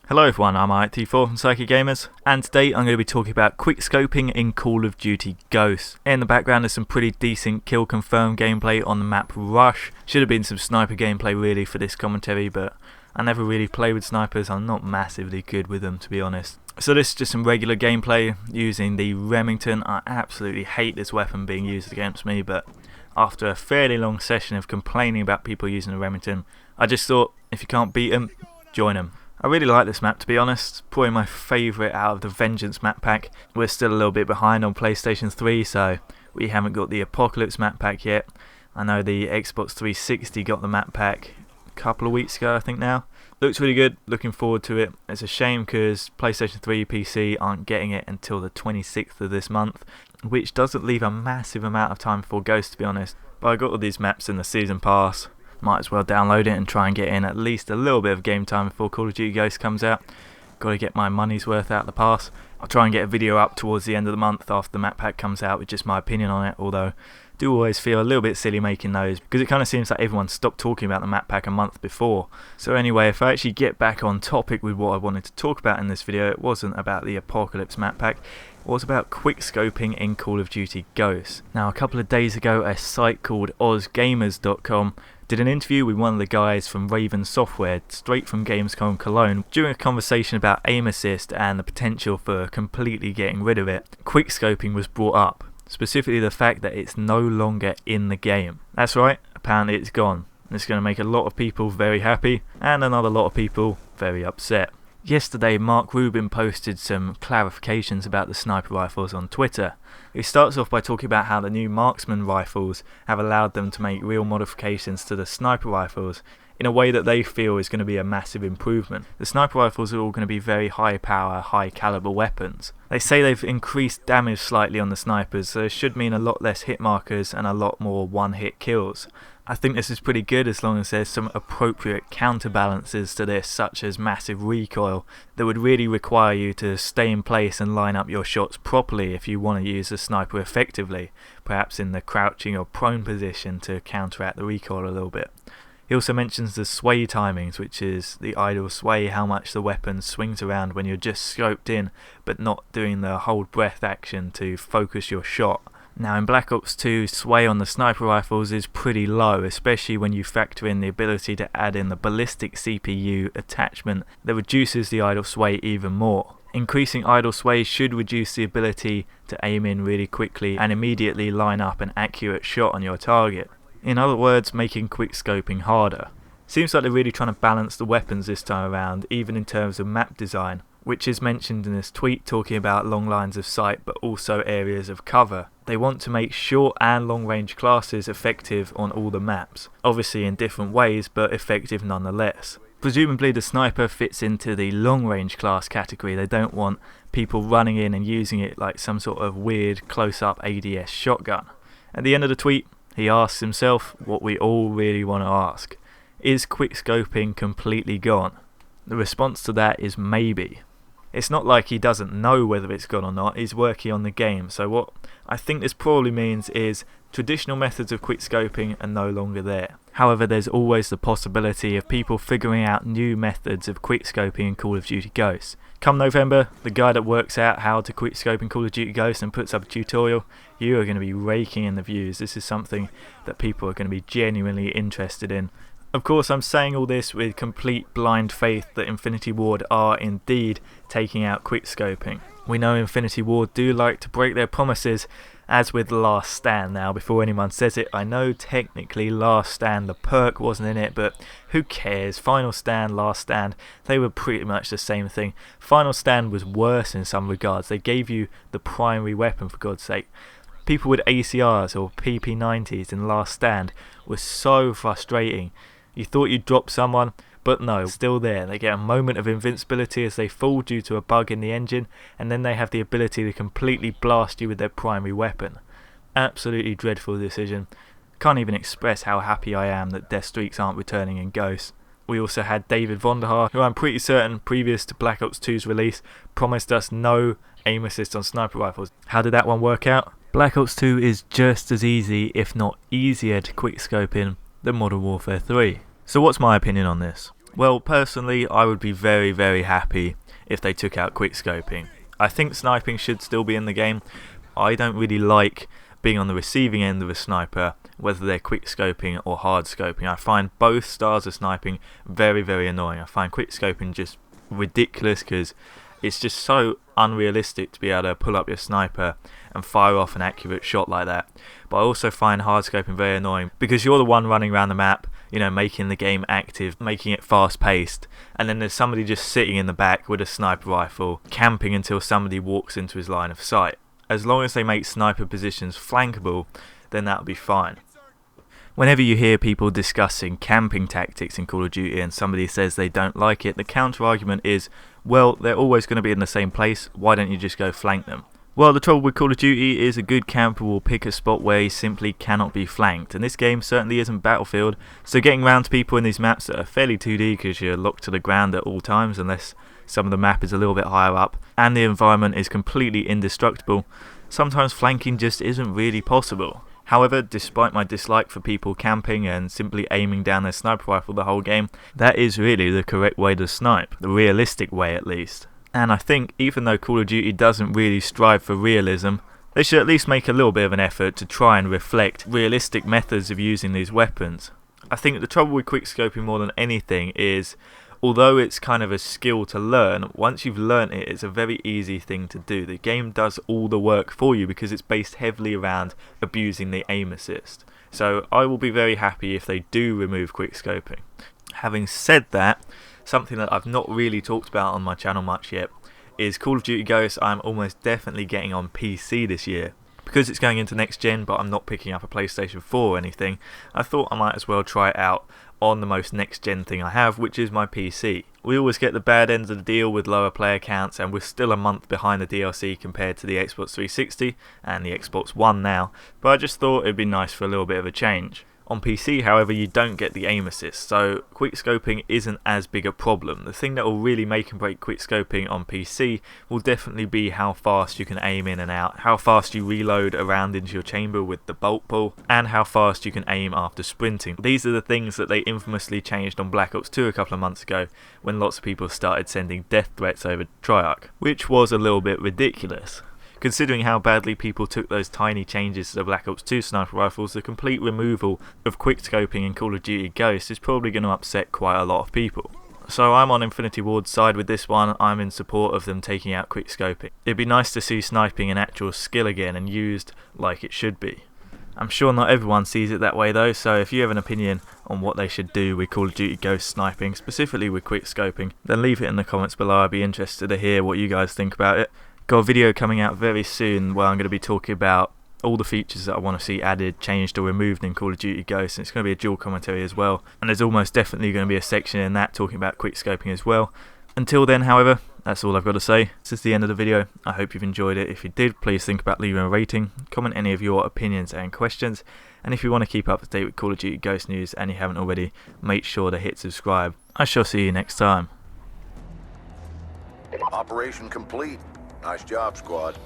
Hello everyone, I'm IT4 from PsychicGamers, and today I'm going to be talking about quickscoping in Call of Duty Ghosts. In the background there's some pretty decent kill confirm gameplay on the map Rush. Should have been some sniper gameplay really for this commentary, but I never really play with snipers. I'm not massively good with them, to be honest. So this is just some regular gameplay using the Remington. I absolutely hate this weapon being used against me, but after a fairly long session of complaining about people using the Remington, I just thought, if you can't beat them, join them. I really like this map, to be honest. Probably my favourite out of the Vengeance map pack. We're still a little bit behind on PlayStation 3, so we haven't got the Apocalypse map pack yet. I know the Xbox 360 got the map pack a couple of weeks ago, I think now. Looks really good, looking forward to it. It's a shame because PlayStation 3 PC aren't getting it until the 26th of this month, which doesn't leave a massive amount of time for Ghost, to be honest. But I got all these maps in the season pass. Might as well download it and try and get in at least a little bit of game time before Call of Duty Ghosts comes out. Got to get my money's worth out of the pass. I'll try and get a video up towards the end of the month after the map pack comes out with just my opinion on it, although I do always feel a little bit silly making those because it kind of seems like everyone stopped talking about the map pack a month before. So anyway, if I actually get back on topic with what I wanted to talk about in this video, it wasn't about the Apocalypse map pack. It was about quickscoping in Call of Duty Ghosts. Now, a couple of days ago, a site called AusGamers.com did an interview with one of the guys from Raven Software straight from Gamescom Cologne during a conversation about aim assist and the potential for completely getting rid of it. Quickscoping was brought up, specifically the fact that it's no longer in the game. That's right, apparently it's gone. It's going to make a lot of people very happy and another lot of people very upset. Yesterday, Mark Rubin posted some clarifications about the sniper rifles on Twitter. He starts off by talking about how the new Marksman rifles have allowed them to make real modifications to the sniper rifles in a way that they feel is going to be a massive improvement. The sniper rifles are all going to be very high power, high caliber weapons. They say they've increased damage slightly on the snipers, so it should mean a lot less hit markers and a lot more one-hit kills. I think this is pretty good as long as there's some appropriate counterbalances to this, such as massive recoil, that would really require you to stay in place and line up your shots properly if you want to use the sniper effectively, perhaps in the crouching or prone position to counteract the recoil a little bit. He also mentions the sway timings, which is the idle sway, how much the weapon swings around when you're just scoped in but not doing the hold breath action to focus your shot. Now in Black Ops 2, sway on the sniper rifles is pretty low, especially when you factor in the ability to add in the ballistic CPU attachment that reduces the idle sway even more. Increasing idle sway should reduce the ability to aim in really quickly and immediately line up an accurate shot on your target. In other words, making quickscoping harder. Seems like they're really trying to balance the weapons this time around, even in terms of map design, which is mentioned in this tweet talking about long lines of sight but also areas of cover. They want to make short and long range classes effective on all the maps, obviously in different ways but effective nonetheless. Presumably the sniper fits into the long range class category. They don't want people running in and using it like some sort of weird close up ADS shotgun. At the end of the tweet, he asks himself what we all really want to ask. Is quickscoping completely gone? The response to that is maybe. It's not like he doesn't know whether it's gone or not, he's working on the game, so what I think this probably means is traditional methods of quickscoping are no longer there. However, there's always the possibility of people figuring out new methods of quickscoping in Call of Duty Ghosts. Come November, the guy that works out how to quickscope in Call of Duty Ghosts and puts up a tutorial, you are going to be raking in the views. This is something that people are going to be genuinely interested in. Of course, I'm saying all this with complete blind faith that Infinity Ward are indeed taking out quickscoping. We know Infinity Ward do like to break their promises, as with Last Stand. Now, before anyone says it, I know technically Last Stand, the perk wasn't in it, but who cares? Final Stand, Last Stand, they were pretty much the same thing. Final Stand was worse in some regards. They gave you the primary weapon, for God's sake. People with ACRs or PP90s in Last Stand was so frustrating. You thought you'd drop someone, but no, still there. They get a moment of invincibility as they fall due to a bug in the engine, and then they have the ability to completely blast you with their primary weapon. Absolutely dreadful decision. Can't even express how happy I am that death streaks aren't returning in Ghosts. We also had David Vonderhaar, who I'm pretty certain, previous to Black Ops 2's release, promised us no aim assist on sniper rifles. How did that one work out? Black Ops 2 is just as easy, if not easier, to quickscope in than Modern Warfare 3. So what's my opinion on this? Well, personally, I would be very, very happy if they took out quickscoping. I think sniping should still be in the game. I don't really like being on the receiving end of a sniper, whether they're quickscoping or hard scoping. I find both styles of sniping very, very annoying. I find quickscoping just ridiculous because it's just so unrealistic to be able to pull up your sniper and fire off an accurate shot like that. But I also find hard scoping very annoying because you're the one running around the map, you know, making the game active, making it fast paced, and then there's somebody just sitting in the back with a sniper rifle, camping until somebody walks into his line of sight. As long as they make sniper positions flankable, then that'll be fine. Whenever you hear people discussing camping tactics in Call of Duty and somebody says they don't like it, the counter argument is, well, they're always going to be in the same place, why don't you just go flank them? Well, the trouble with Call of Duty is a good camper will pick a spot where he simply cannot be flanked, and this game certainly isn't Battlefield, so getting around to people in these maps that are fairly 2D because you're locked to the ground at all times unless some of the map is a little bit higher up, and the environment is completely indestructible, sometimes flanking just isn't really possible. However, despite my dislike for people camping and simply aiming down their sniper rifle the whole game, that is really the correct way to snipe, the realistic way at least. And I think even though Call of Duty doesn't really strive for realism, they should at least make a little bit of an effort to try and reflect realistic methods of using these weapons. I think the trouble with quickscoping more than anything is, although it's kind of a skill to learn, once you've learnt it, it's a very easy thing to do. The game does all the work for you because it's based heavily around abusing the aim assist. So I will be very happy if they do remove quickscoping. Having said that, something that I've not really talked about on my channel much yet is Call of Duty Ghosts. I'm almost definitely getting on PC this year. Because it's going into next gen, but I'm not picking up a PlayStation 4 or anything, I thought I might as well try it out on the most next gen thing I have, which is my PC. We always get the bad ends of the deal with lower player counts, and we're still a month behind the DLC compared to the Xbox 360 and the Xbox One now, but I just thought it'd be nice for a little bit of a change. On PC, however, you don't get the aim assist, so quickscoping isn't as big a problem. The thing that will really make and break quickscoping on PC will definitely be how fast you can aim in and out, how fast you reload around into your chamber with the bolt pull, and how fast you can aim after sprinting. These are the things that they infamously changed on Black Ops 2 a couple of months ago when lots of people started sending death threats over Triarch, which was a little bit ridiculous. Considering how badly people took those tiny changes to the Black Ops 2 sniper rifles, the complete removal of quickscoping in Call of Duty Ghosts is probably going to upset quite a lot of people. So I'm on Infinity Ward's side with this one. I'm in support of them taking out quickscoping. It'd be nice to see sniping an actual skill again and used like it should be. I'm sure not everyone sees it that way though, so if you have an opinion on what they should do with Call of Duty Ghost sniping, specifically with quickscoping, then leave it in the comments below. I'd be interested to hear what you guys think about it. Got a video coming out very soon where I'm going to be talking about all the features that I want to see added, changed or removed in Call of Duty Ghosts, and it's going to be a dual commentary as well, and there's almost definitely going to be a section in that talking about quickscoping as well. Until then, however, that's all I've got to say. This is the end of the video. I hope you've enjoyed it. If you did, please think about leaving a rating, comment any of your opinions and questions, and if you want to keep up to date with Call of Duty Ghost news and you haven't already, make sure to hit subscribe. I shall see you next time. Operation complete. Nice job, squad.